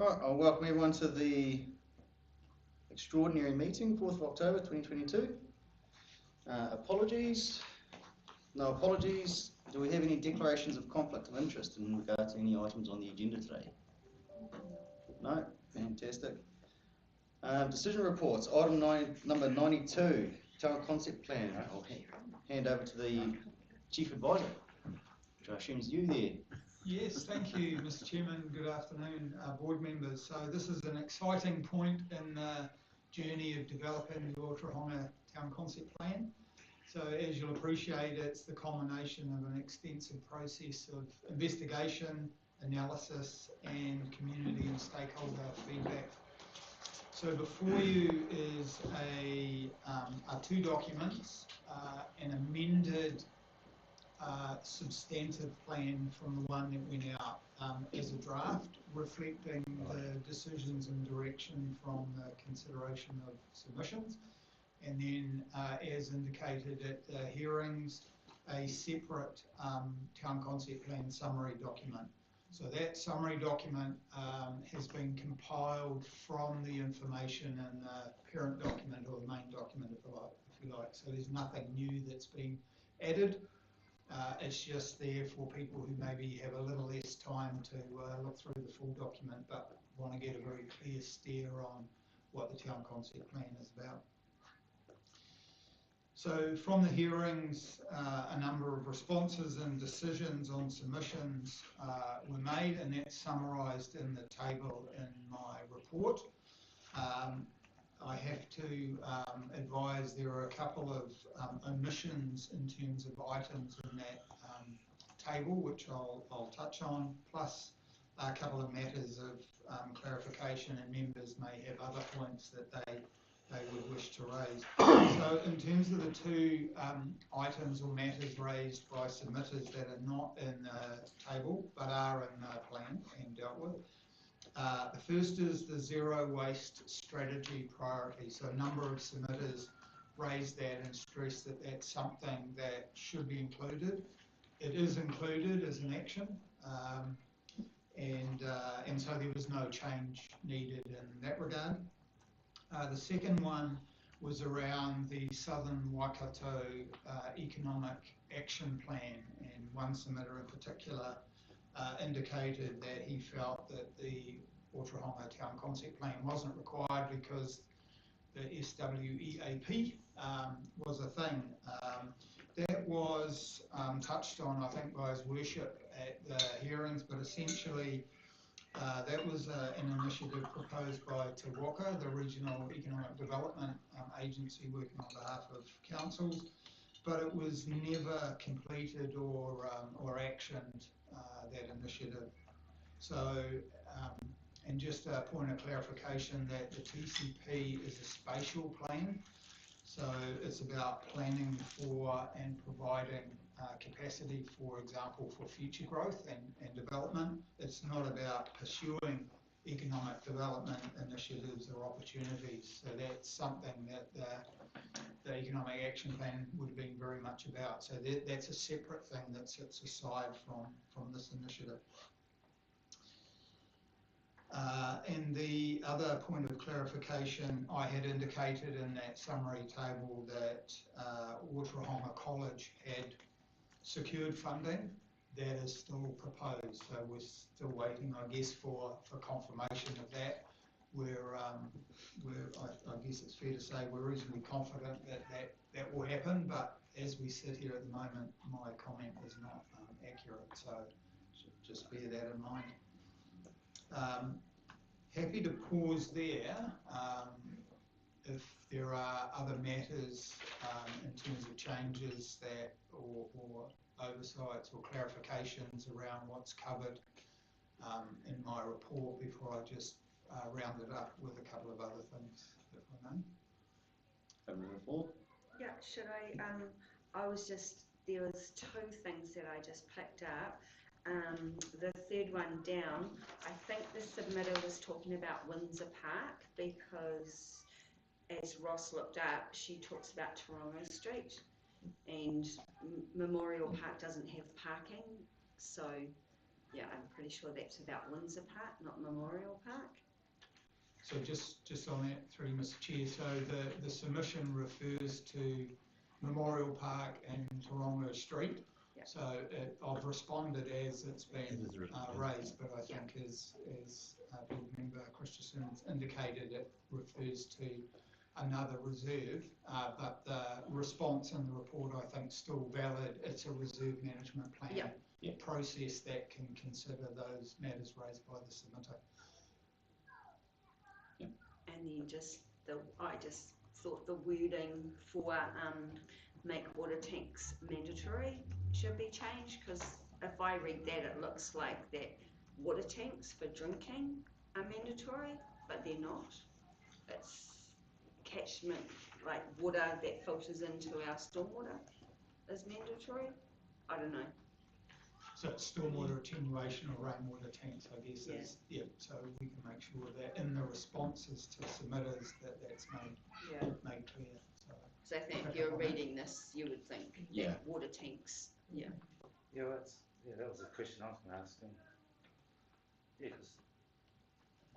Right, I'll welcome everyone to the extraordinary meeting, 4th of October 2022. Apologies. No apologies. Do we have any declarations of conflict of interest in regard to any items on the agenda today? No? Fantastic. Decision reports. Item number 92, Town Concept Plan. I'll hand over to the Chief Advisor, which I assume is you there. Yes, thank you, Mr. Chairman. Good afternoon, board members. So this is an exciting point in the journey of developing the Otorohanga Town Concept Plan. So as you'll appreciate, it's the culmination of an extensive process of investigation, analysis, and community and stakeholder feedback. So before you is are two documents, an amended substantive plan from the one that went out as a draft, reflecting the decisions and direction from the consideration of submissions, and then as indicated at the hearings, a separate town concept plan summary document. So that summary document has been compiled from the information in the parent document or the main document, if you like. So there's nothing new that's been added. It's just there for people who maybe have a little less time to look through the full document but want to get a very clear steer on what the town concept plan is about. So from the hearings, a number of responses and decisions on submissions were made, and that's summarised in the table in my report. I have to advise there are a couple of omissions in terms of items in that table, which I'll touch on, plus a couple of matters of clarification, and members may have other points that they would wish to raise. So in terms of the two items or matters raised by submitters that are not in the table but are in the plan and dealt with, the first is the zero waste strategy priority. So a number of submitters raised that and stressed that that's something that should be included. It is included as an action, and so there was no change needed in that regard. The second one was around the Southern Waikato Economic Action Plan, and one submitter in particular indicated that he felt that the Otorohanga Town Concept Plan wasn't required because the SWEAP was a thing. That was touched on, I think, by His Worship at the hearings, but essentially that was an initiative proposed by Te Waka, the Regional Economic Development Agency working on behalf of councils, but it was never completed or actioned, that initiative. So, and just a point of clarification that the TCP is a spatial plan, so it's about planning for and providing capacity, for example, for future growth and development. It's not about pursuing economic development initiatives or opportunities. So that's something that the Economic Action Plan would have been very much about. So that's a separate thing that sits aside from this initiative. And the other point of clarification, I had indicated in that summary table that Otorohanga College had secured funding. That is still proposed, so we're still waiting, I guess, for confirmation of that. I guess it's fair to say we're reasonably confident that will happen, but as we sit here at the moment, my comment is not accurate, so just bear that in mind. Happy to pause there if there are other matters in terms of changes that or oversights or clarifications around what's covered in my report before I just round it up with a couple of other things, if I may. Yeah, should I? There was two things that I just picked up. The third one down, I think the submitter was talking about Windsor Park, because as Ross looked up, she talks about Toronto Street, and Memorial Park doesn't have parking, so Yeah, I'm pretty sure that's about Windsor Park, not Memorial Park. So just on that, through Mr Chair, so the submission refers to Memorial Park and Otorohanga Street. Yep. So I've responded as it's been raised, but I think as Board Member Christensen's indicated, it refers to another reserve, but the response in the report I think is still valid. It's a reserve management plan process that can consider those matters raised by the submitter. And then I just thought the wording for make water tanks mandatory should be changed, because if I read that, it looks like that water tanks for drinking are mandatory, but they're not. It's catchment, like water that filters into our stormwater is mandatory. I don't know. So it's stormwater attenuation or rainwater tanks, I guess, so we can make sure that in the responses to submitters that's made clear. So I think if you're reading this, you would think that water tanks, Yeah, that was a question I was going to ask him. Yeah, because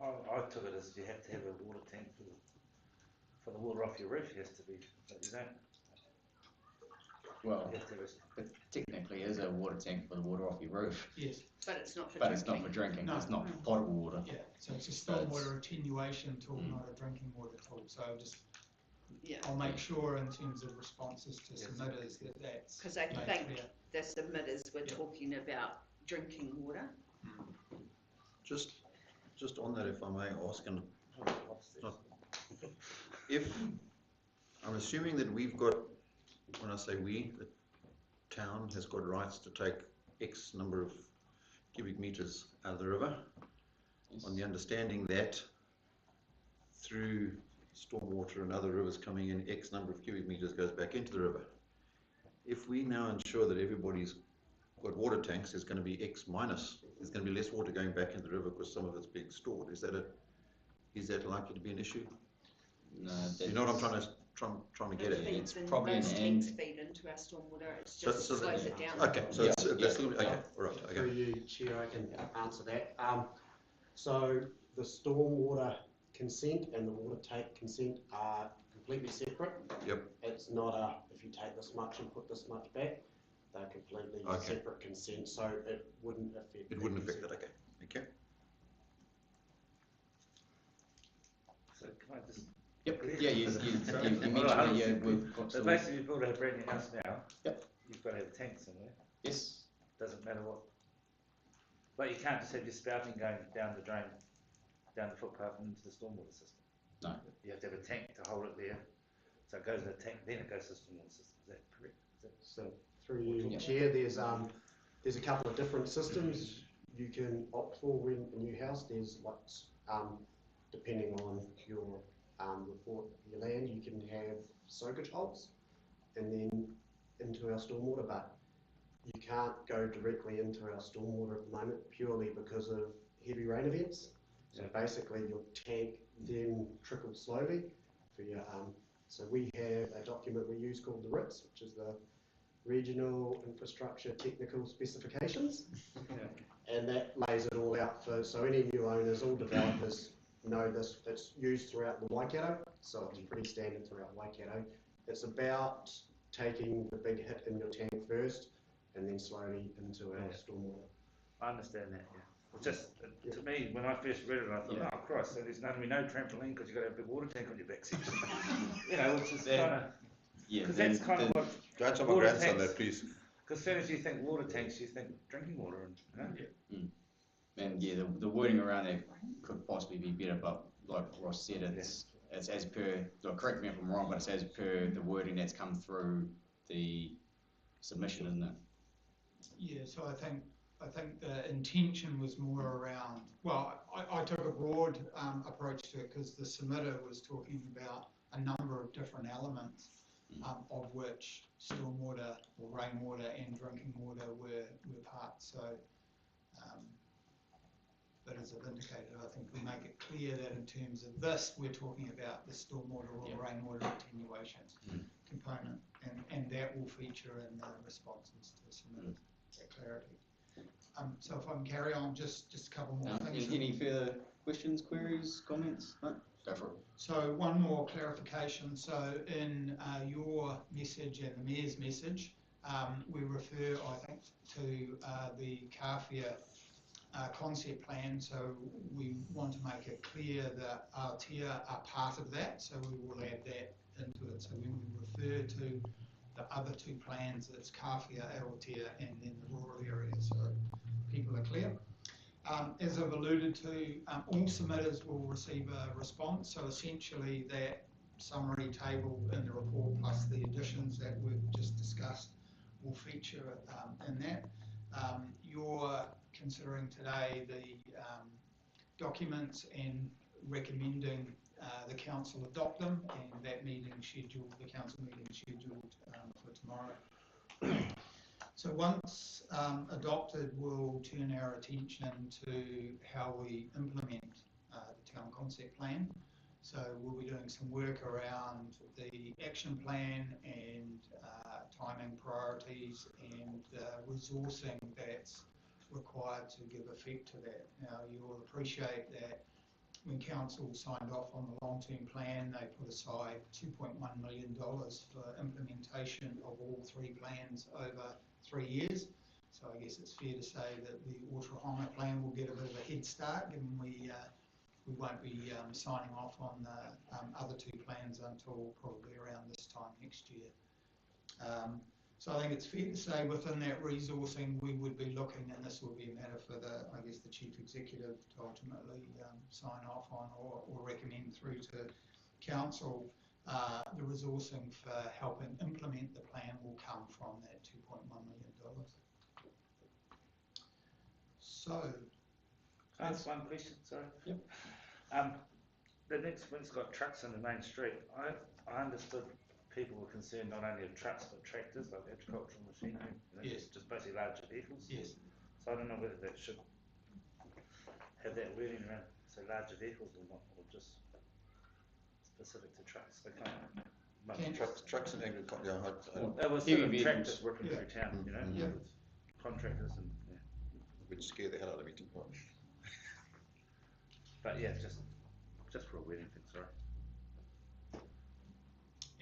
I took it as you have to have a water tank for the water off your roof. It has to be, but you don't. Well, it technically is a water tank for the water off your roof. Yes. but it's not for But drinking. it's not for drinking. No. It's not for potable water. Yeah, so it's a stormwater attenuation tool, not a drinking water tool. So I'll make sure in terms of responses to submitters that's because I think clear. the submitters were talking about drinking water. Just on that, if I may ask, and if I'm assuming that we've got, when I say we, the town has got rights to take X number of cubic meters out of the river, on the understanding that through stormwater and other rivers coming in, X number of cubic meters goes back into the river. If we now ensure that everybody's got water tanks, there's going to be X minus, there's going to be less water going back into the river because some of it's being stored. Is that likely to be an issue? No, you know what I'm trying to get at? It's probably those an tanks end. feed into our stormwater. It just slows it down. Okay, so that's okay. All right. Okay. Through you, Chair, I can answer that. So the stormwater consent and the water tank consent are completely separate. Yep. It's not if you take this much and put this much back. They're completely separate consent, so it wouldn't affect. It wouldn't affect that. Okay. Okay. So can I just? Yep. Yeah. You mentioned we've got So basically, you build a brand new house now. Yep. You've got to have a tank somewhere. Yes. Doesn't matter what. But you can't just have your spouting going down the drain, down the footpath and into the stormwater system. No. You have to have a tank to hold it there. So it goes in the tank, then it goes to the stormwater system. Is that correct? So through you, Chair, there's a couple of different systems you can opt for when a new house. There's depending on your report of your land, you can have soakage holes and then into our stormwater, but you can't go directly into our stormwater at the moment purely because of heavy rain events. So basically your tank then trickles slowly for your so we have a document we use called the RITS, which is the Regional Infrastructure Technical Specifications, and that lays it all out for, so any new owners, all developers know this. It's used throughout the Waikato, so it's pretty standard throughout Waikato. It's about taking the big hit in your tank first and then slowly into our stormwater. I understand that, yeah. Just to me, when I first read it, I thought, oh Christ, so there's going to be no trampoline because you've got to have a big water tank on your back section. You know, which is kind of, because that's kind of what. Go and tell my grandson that, please. Because as soon as you think water tanks, you think drinking water, and And the wording around that could possibly be better, but like Ross said, it's as per. Correct me if I'm wrong, but it's as per the wording that's come through the submission, isn't it? Yeah. So I think the intention was more around. Well, I took a broad approach to it because the submitter was talking about a number of different elements, of which stormwater or rainwater and drinking water were parts. So. But as I've indicated, I think we make it clear that in terms of this, we're talking about the stormwater or rainwater attenuation component, and that will feature in the responses to submit that clarity. So if I can carry on, just a couple more things. Any further questions, queries, comments? No? Go for it. So one more clarification. So in your message and the Mayor's message, we refer, I think, to the CAFIA concept plan. So we want to make it clear that Aotea are part of that. So we will add that into it. So when we refer to the other two plans, it's CAFIA, Aotea, and then the rural area. So people are clear. As I've alluded to, all submitters will receive a response. So essentially that summary table in the report plus the additions that we've just discussed will feature in that. You're considering today the documents and recommending the council adopt them, and that meeting scheduled, the council meeting scheduled for tomorrow. So once adopted, we'll turn our attention to how we implement the town concept plan. So we'll be doing some work around the action plan and timing priorities and resourcing that's required to give effect to that. Now you'll appreciate that when council signed off on the long-term plan, they put aside $2.1 million for implementation of all three plans over 3 years. So I guess it's fair to say that the Otorohanga plan will get a bit of a head start, given we won't be signing off on the other two plans until probably around this time next year. So I think it's fair to say within that resourcing we would be looking, and this will be a matter for the, I guess, the Chief Executive to ultimately sign off on or recommend through to Council. The resourcing for helping implement the plan will come from that $2.1 million. So, Can I ask one question, sorry? Yep. The next one's got trucks on the main street. I understood people were concerned not only of trucks but tractors, like agricultural machinery, yes, just basically larger vehicles. yes. So I don't know whether that should have that wording around, so larger vehicles or not, or just specific to trucks. They can't. Trucks and agriculture. There were Heavy sort of vehicles. tractors working through town, you know, Yeah. with contractors and Which scare the hell out of me too. but yeah, just for a wording thing, sorry.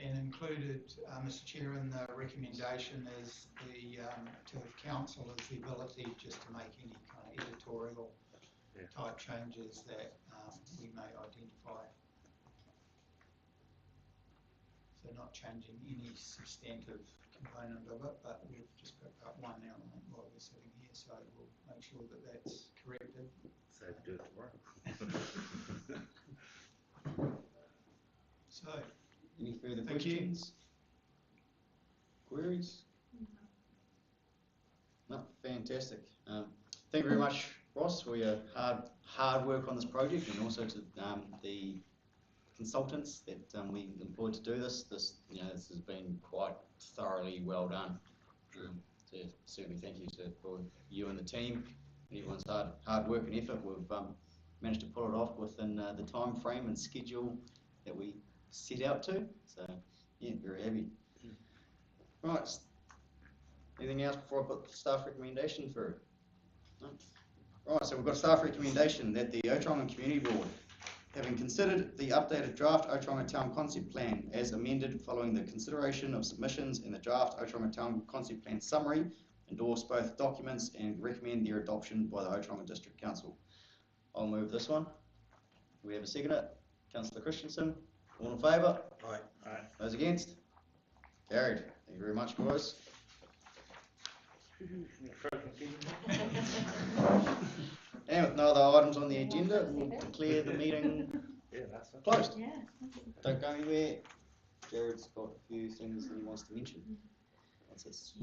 And included, Mr. Chair, in the recommendation is the to have council has the ability just to make any kind of editorial type changes that we may identify. So not changing any substantive component of it, but we've just picked up one element while we're sitting here, so we'll make sure that that's corrected. So do it tomorrow. So, Any further Thank you. questions? Queries? No, fantastic. Thank you very much, Ross, for your hard work on this project, and also to the consultants that we employed to do this. This has been quite thoroughly well done. So certainly thank you for you and the team, and everyone's hard work and effort. We've managed to pull it off within the time frame and schedule that we set out to. So yeah, very happy. Right. Anything else before I put the staff recommendation through? No? Right, so we've got a staff recommendation that the Otorohanga Community Board, having considered the updated draft Otorohanga Town Concept Plan as amended following the consideration of submissions in the draft Otorohanga Town Concept Plan summary, endorse both documents and recommend their adoption by the Otorohanga District Council. I'll move this one. Do we have a seconder? Councillor Christensen. All in favour? Aye. Aye. Those against? Carried. Thank you very much, guys. And with no other items on the agenda, we'll declare the meeting Yeah, that's it. closed. Yeah. Don't go anywhere. Jared's got a few things that he wants to mention. What's this?